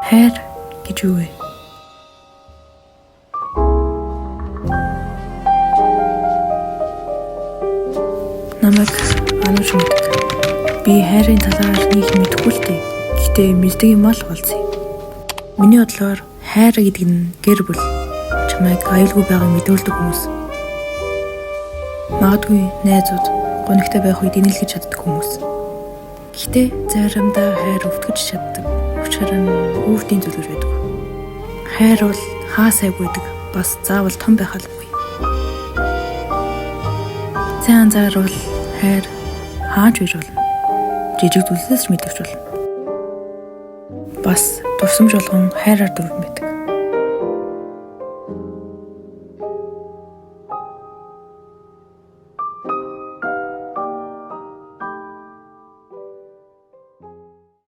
Хайр гэж юу вэ? Намайг анууш мэддэг. Би хайрын талаар нэг мэдэхгүй л дээ. Гэхдээ мэддэг юм бол болцъё. Миний бодлоор хайр гэдэг нь гэр бүл, чамайг аюулгүй байгааг мэдүүлдэг хүмүүс. Магадгүй найзууд, гонигтай байх үед инээлгэж чаддаг хүмүүс. Гэхдээ заримдаа хайр өвтгөж чаддаг. Учир нь өвдийн зүйлүүд байдаг. Хайр бол хаа сайгүй байдаг, бас заавал том байх албагүй. Сайн анзаарвал хайр хааж биж болно. Жижиг зүйлсээс ч мэдэрч болно. Бас дурсамж болгон хайраар дүүрэн байдаг.